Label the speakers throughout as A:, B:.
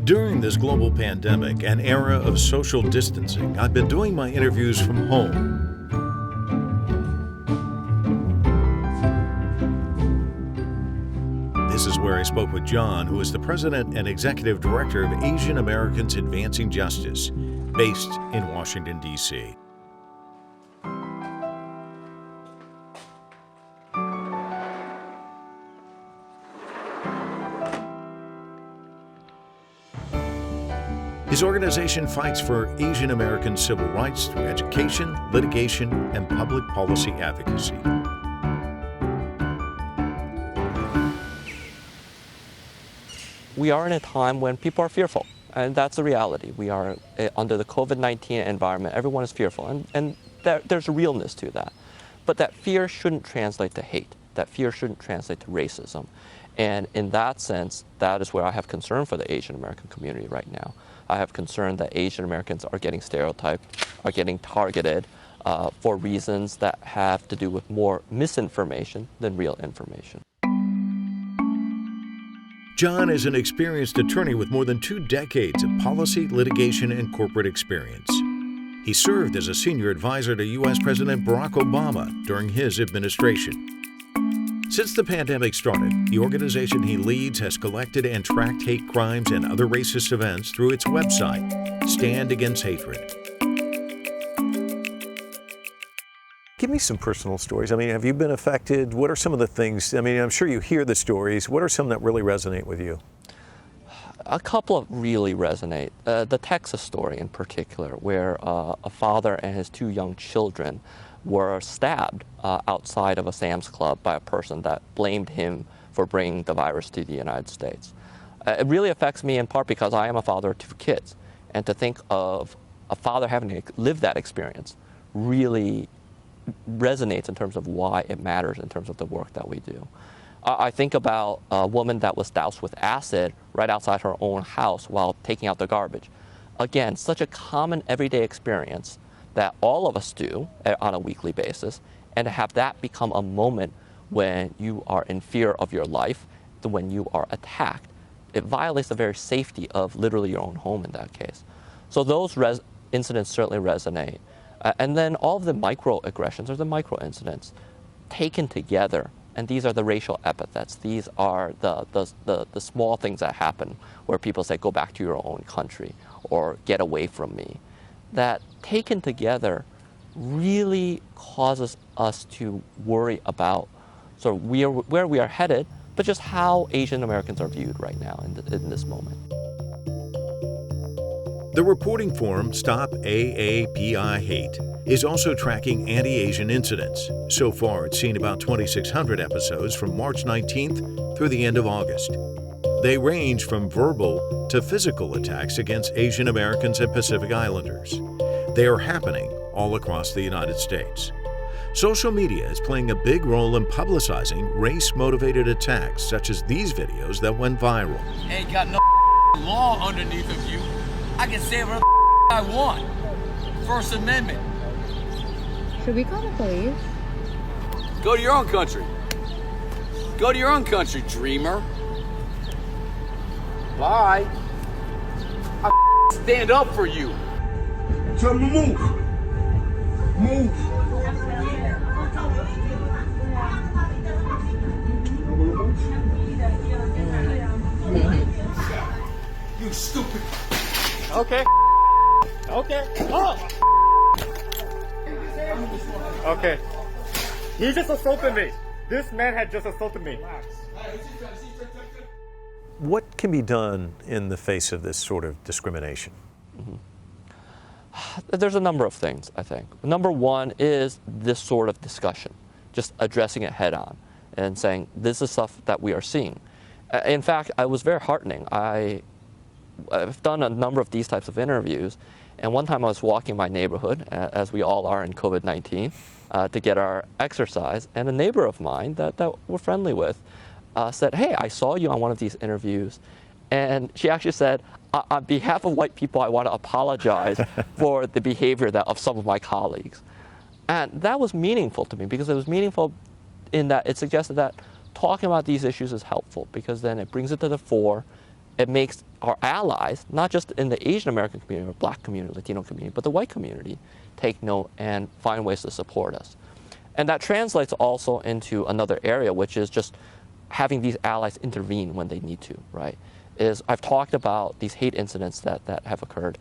A: During this global pandemic and era of social distancing, I've been doing my interviews from home. This is where I spoke with John, who is the President and Executive Director of Asian Americans Advancing Justice, based in Washington, D.C. His organization fights for Asian American civil rights through education, litigation, and public policy advocacy.
B: We are in a time when people are fearful, and that's the reality. We are under the COVID-19 environment. Everyone is fearful, and there's realness to that. But that fear shouldn't translate to hate. That fear shouldn't translate to racism. And in that sense, that is where I have concern for the Asian American community right now. I have concern that Asian Americans are getting stereotyped, are getting targeted for reasons that have to do with more misinformation than real information.
A: John is an experienced attorney with more than 2 decades of policy, litigation, and corporate experience. He served as a senior advisor to U.S. President Barack Obama during his administration. Since the pandemic started, the organization he leads has collected and tracked hate crimes and other racist events through its website, Stand Against Hatred. Give me some personal stories. I mean, have you been affected? What are some of the things? I mean, I'm sure you hear the stories. What are some that really resonate with you?
B: A couple of really resonate. The Texas story in particular, where a father and his 2 young children were stabbed outside of a Sam's Club by a person that blamed him for bringing the virus to the United States. It really affects me in part because I am a father of 2 kids, and to think of a father having to live that experience really resonates in terms of why it matters in terms of the work that we do. I think about a woman that was doused with acid right outside her own house while taking out the garbage. Again, such a common everyday experience that all of us do on a weekly basis, and to have that become a moment when you are in fear of your life, when you are attacked, it violates the very safety of literally your own home in that case. So those incidents certainly resonate. And then all of the microaggressions or the micro incidents taken together, and these are the racial epithets. These are the small things that happen where people say, go back to your own country or get away from me. That taken together really causes us to worry about sort of where we are headed, but just how Asian Americans are viewed right now in this moment.
A: The reporting forum Stop AAPI Hate is also tracking anti-Asian incidents. So far, it's seen about 2,600 episodes from March 19th through the end of August. They range from verbal to physical attacks against Asian Americans and Pacific Islanders. They are happening all across the United States. Social media is playing a big role in publicizing race-motivated attacks, such as these videos that went viral.
C: Ain't got no law underneath of you. I can say whatever I want. First Amendment.
D: Should we call the police?
C: Go to your own country. Go to your own country, dreamer. Bye. I stand up for you.
E: Tell them to move. Move. You stupid.
F: Okay. Okay. Oh. Okay. He just assaulted me. This man had just assaulted me.
A: What can be done in the face of this sort of discrimination?
B: There's a number of things, I think. Number one is this sort of discussion, just addressing it head on and saying, this is stuff that we are seeing. In fact, it was very heartening. I've done a number of these types of interviews, and one time I was walking my neighborhood, as we all are in COVID-19, to get our exercise, and a neighbor of mine that we're friendly with said, hey, I saw you on one of these interviews, and she actually said, on behalf of white people, I want to apologize for the behavior of some of my colleagues. And that was meaningful to me, because it was meaningful in that it suggested that talking about these issues is helpful, because then it brings it to the fore. It makes our allies, not just in the Asian American community or Black community, Latino community, but the white community, take note and find ways to support us. And that translates also into another area, which is just having these allies intervene when they need to, right? I've talked about these hate incidents that have occurred.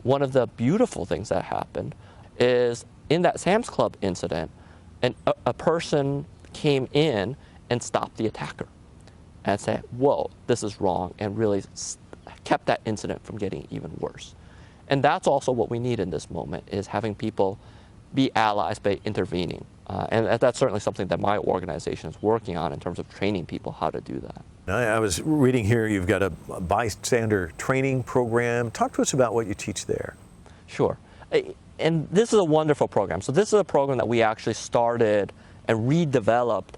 B: One of the beautiful things that happened is in that Sam's Club incident, a person came in and stopped the attacker and said, whoa, this is wrong, and really kept that incident from getting even worse. And that's also what we need in this moment, is having people be allies by intervening. And that's certainly something that my organization is working on in terms of training people how to do that.
A: I was reading here you've got a bystander training program. Talk to us about what you teach there.
B: Sure. And this is a wonderful program. So this is a program that we actually started and redeveloped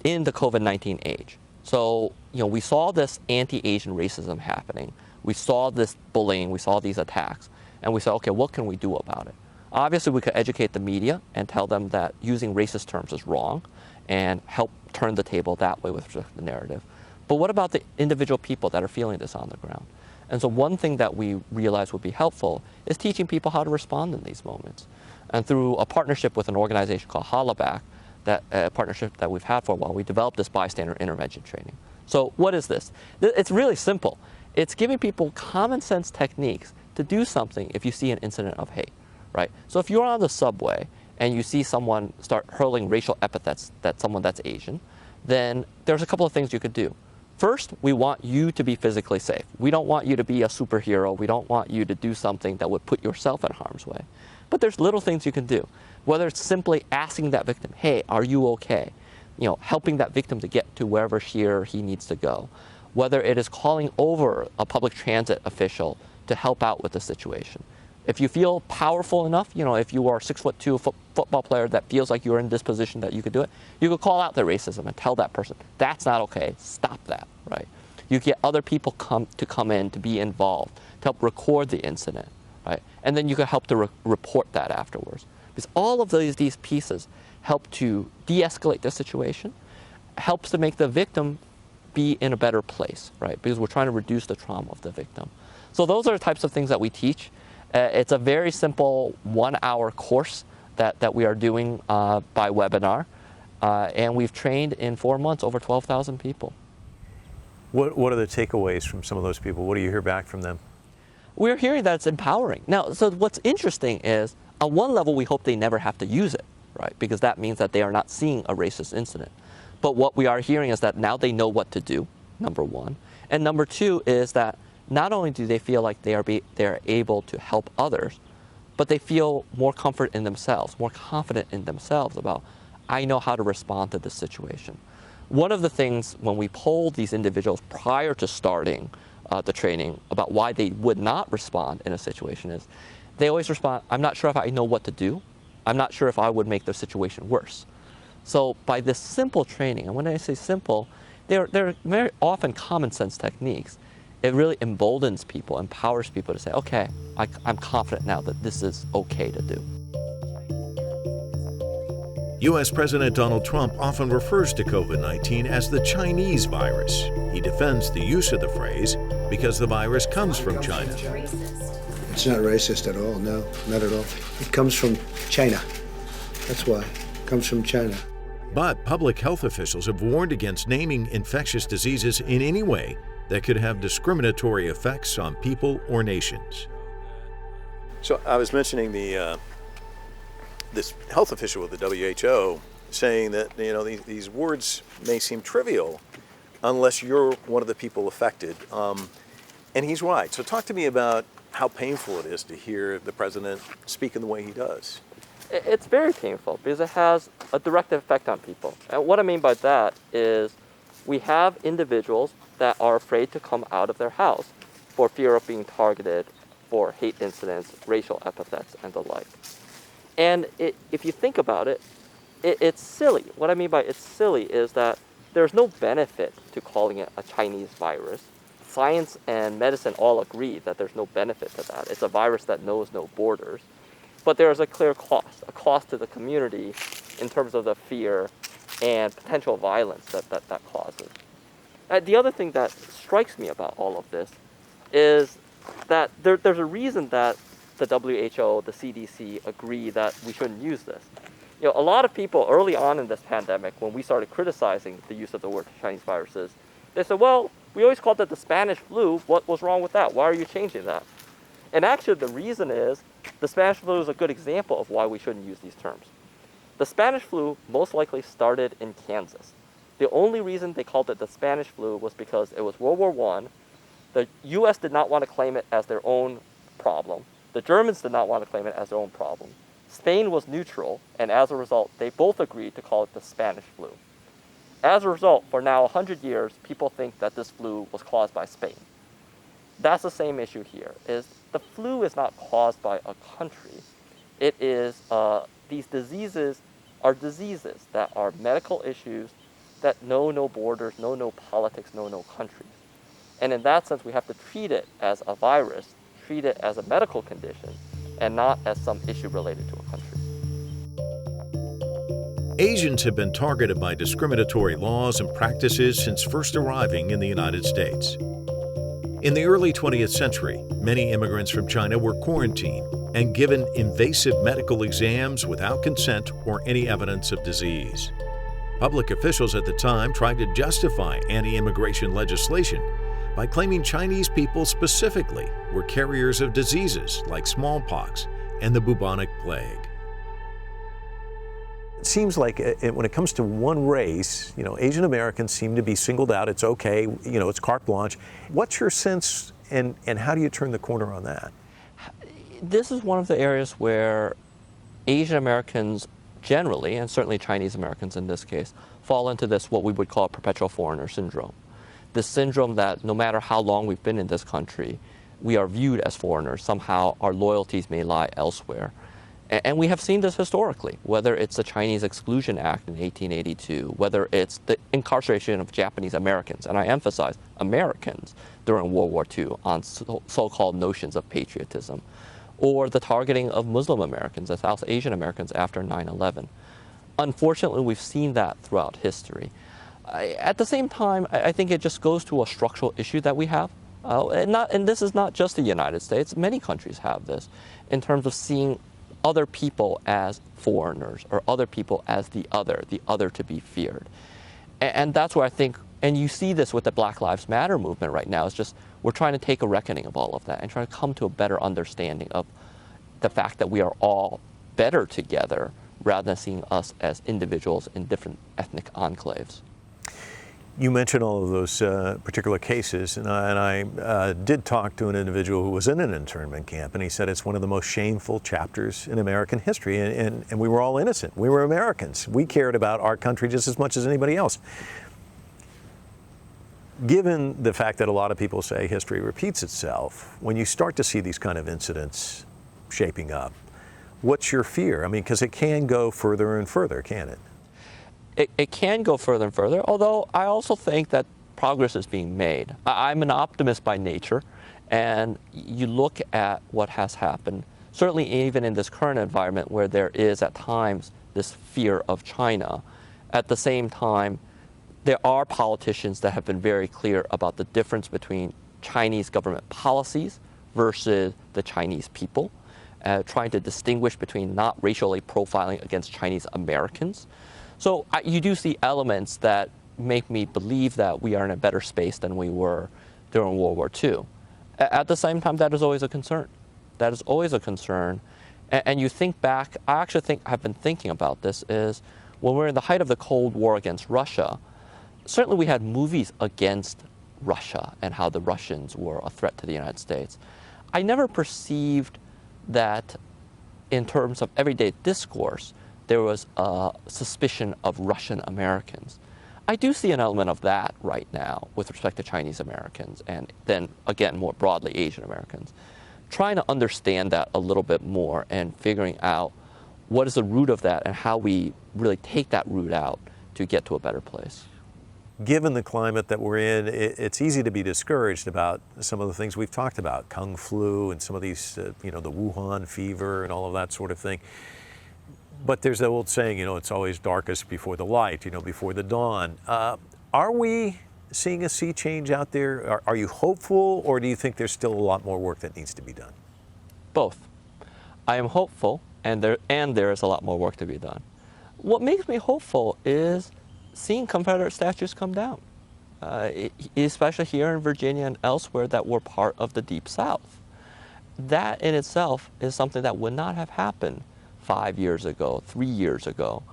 B: in the COVID-19 age. So, we saw this anti-Asian racism happening. We saw this bullying, we saw these attacks, and we said, okay, what can we do about it? Obviously, we could educate the media and tell them that using racist terms is wrong and help turn the table that way with the narrative. But what about the individual people that are feeling this on the ground? And so one thing that we realized would be helpful is teaching people how to respond in these moments. And through a partnership with an organization called Hollaback, a partnership that we've had for a while, we developed this bystander intervention training. So what is this? It's really simple. It's giving people common sense techniques to do something if you see an incident of hate, right? So if you're on the subway and you see someone start hurling racial epithets at someone that's Asian, then there's a couple of things you could do. First, we want you to be physically safe. We don't want you to be a superhero. We don't want you to do something that would put yourself in harm's way. But there's little things you can do, whether it's simply asking that victim, hey, are you okay? Helping that victim to get to wherever she or he needs to go. Whether it is calling over a public transit official to help out with the situation. If you feel powerful enough, if you are a 6'2" football player that feels like you're in this position that you could do it, you could call out the racism and tell that person, that's not okay, stop that, right? You get other people to come in to be involved, to help record the incident, right? And then you can help to report that afterwards. Because all of these pieces help to de-escalate the situation, helps to make the victim be in a better place, right? Because we're trying to reduce the trauma of the victim. So those are the types of things that we teach. It's a very simple 1-hour course that we are doing by webinar. And we've trained in 4 months over 12,000 people.
A: What are the takeaways from some of those people? What do you hear back from them?
B: We're hearing that it's empowering. Now, so what's interesting is, on one level, we hope they never have to use it, right? Because that means that they are not seeing a racist incident. But what we are hearing is that now they know what to do, number one. And number two is that not only do they feel like they are able to help others, but they feel more comfort in themselves, more confident in themselves about, I know how to respond to this situation. One of the things when we polled these individuals prior to starting the training about why they would not respond in a situation is, they always respond, I'm not sure if I know what to do. I'm not sure if I would make the situation worse. So by this simple training, and when I say simple, they're very often common sense techniques. It really emboldens people, empowers people to say, okay, I'm confident now that this is okay to do.
A: U.S. President Donald Trump often refers to COVID-19 as the Chinese virus. He defends the use of the phrase because the virus comes from China.
G: It's not racist at all, no, not at all. It comes from China. That's why. It comes from China.
A: But public health officials have warned against naming infectious diseases in any way that could have discriminatory effects on people or nations. So I was mentioning this health official with the WHO saying that these words may seem trivial unless you're one of the people affected, and he's right. So talk to me about how painful it is to hear the president speak in the way he does.
B: It's very painful because it has a direct effect on people. And what I mean by that is we have individuals that are afraid to come out of their house for fear of being targeted for hate incidents, racial epithets, and the like. And if you think about it, it's silly. What I mean by it's silly is that there's no benefit to calling it a Chinese virus. Science and medicine all agree that there's no benefit to that. It's a virus that knows no borders. But there's a clear cost, a cost to the community in terms of the fear and potential violence that causes. The other thing that strikes me about all of this is that there's a reason that the WHO, the CDC agree that we shouldn't use this. A lot of people early on in this pandemic, when we started criticizing the use of the word Chinese viruses, they said, well, we always called it the Spanish flu. What was wrong with that? Why are you changing that? And actually, the reason is the Spanish flu is a good example of why we shouldn't use these terms. The Spanish flu most likely started in Kansas. The only reason they called it the Spanish flu was because it was World War I. The US did not want to claim it as their own problem. The Germans did not want to claim it as their own problem. Spain was neutral, and as a result, they both agreed to call it the Spanish flu. As a result, for now 100 years, people think that this flu was caused by Spain. That's the same issue here, is the flu is not caused by a country. It is, these diseases are diseases that are medical issues that know no borders, know no politics, know no countries. And in that sense, we have to treat it as a virus, treat it as a medical condition, and not as some issue related to a country.
A: Asians have been targeted by discriminatory laws and practices since first arriving in the United States. In the early 20th century, many immigrants from China were quarantined and given invasive medical exams without consent or any evidence of disease. Public officials at the time tried to justify anti-immigration legislation by claiming Chinese people specifically were carriers of diseases like smallpox and the bubonic plague.
H: It seems like when it comes to one race, Asian Americans seem to be singled out. It's okay, it's carte blanche. What's your sense, and how do you turn the corner on that?
B: This is one of the areas where Asian Americans generally, and certainly Chinese Americans in this case, fall into this what we would call perpetual foreigner syndrome. This syndrome that no matter how long we've been in this country, we are viewed as foreigners. Somehow our loyalties may lie elsewhere. And we have seen this historically, whether it's the Chinese Exclusion Act in 1882, whether it's the incarceration of Japanese Americans, and I emphasize Americans during World War II on so-called notions of patriotism, or the targeting of Muslim Americans and South Asian Americans after 9/11. Unfortunately, we've seen that throughout history. At the same time, I think it just goes to a structural issue that we have. And this is not just the United States. Many countries have this in terms of seeing other people as foreigners or other people as the other to be feared. And that's where I think, and you see this with the Black Lives Matter movement right now, it's just we're trying to take a reckoning of all of that and try to come to a better understanding of the fact that we are all better together rather than seeing us as individuals in different ethnic enclaves.
H: You mentioned all of those particular cases, and I did talk to an individual who was in an internment camp, and he said it's one of the most shameful chapters in American history, and we were all innocent. We were Americans. We cared about our country just as much as anybody else. Given the fact that a lot of people say history repeats itself, when you start to see these kind of incidents shaping up, what's your fear? I mean, because it can go further and further, can't it?
B: It can go further and further, although I also think that progress is being made. I'm an optimist by nature, and you look at what has happened, certainly even in this current environment where there is at times this fear of China. At the same time, there are politicians that have been very clear about the difference between Chinese government policies versus the Chinese people, trying to distinguish between not racially profiling against Chinese Americans. So you do see elements that make me believe that we are in a better space than we were during World War II. At the same time, that is always a concern. That is always a concern. And you think back, I actually think I've been thinking about this, is when we're in the height of the Cold War against Russia, certainly we had movies against Russia and how the Russians were a threat to the United States. I never perceived that in terms of everyday discourse, there was a suspicion of Russian Americans. I do see an element of that right now with respect to Chinese Americans and then, again, more broadly, Asian Americans. Trying to understand that a little bit more and figuring out what is the root of that and how we really take that root out to get to a better place.
H: Given the climate that we're in, it's easy to be discouraged about some of the things we've talked about, Kung flu and some of these, the Wuhan fever and all of that sort of thing. But there's the old saying, it's always darkest before the light, before the dawn. Are we seeing a sea change out there? Are you hopeful, or do you think there's still a lot more work that needs to be done?
B: Both. I am hopeful, and there is a lot more work to be done. What makes me hopeful is seeing Confederate statues come down, especially here in Virginia and elsewhere that were part of the Deep South. That in itself is something that would not have happened 5 years ago, 3 years ago.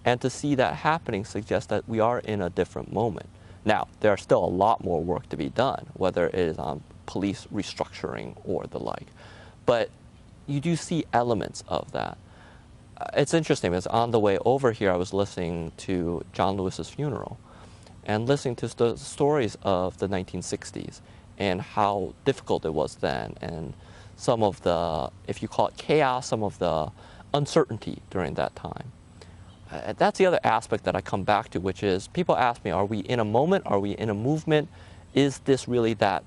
B: And to see that happening suggests that we are in a different moment. Now, there's still a lot more work to be done, whether it is on police restructuring or the like. But you do see elements of that. It's interesting, because on the way over here, I was listening to John Lewis's funeral and listening to the stories of the 1960s and how difficult it was then, and some of the, if you call it chaos, some of the uncertainty during that time. That's the other aspect that I come back to, which is people ask me, are we in a moment? Are we in a movement? Is this really that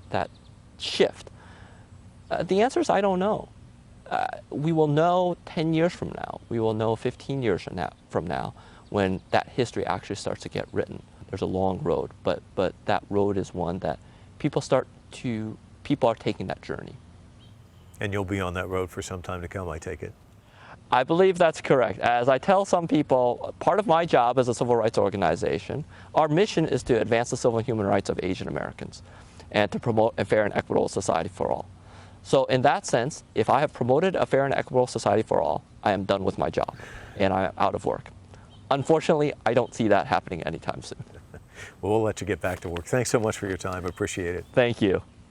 B: shift? The answer is I don't know. We will know 10 years from now. We will know 15 years from now when that history actually starts to get written. There's a long road, but that road is one that people are taking that journey.
H: And you'll be on that road for some time to come, I take it.
B: I believe that's correct. As I tell some people, part of my job as a civil rights organization, our mission is to advance the civil and human rights of Asian Americans and to promote a fair and equitable society for all. So in that sense, if I have promoted a fair and equitable society for all, I am done with my job and I am out of work. Unfortunately, I don't see that happening anytime soon.
H: Well, we'll let you get back to work. Thanks so much for your time. Appreciate it.
B: Thank you.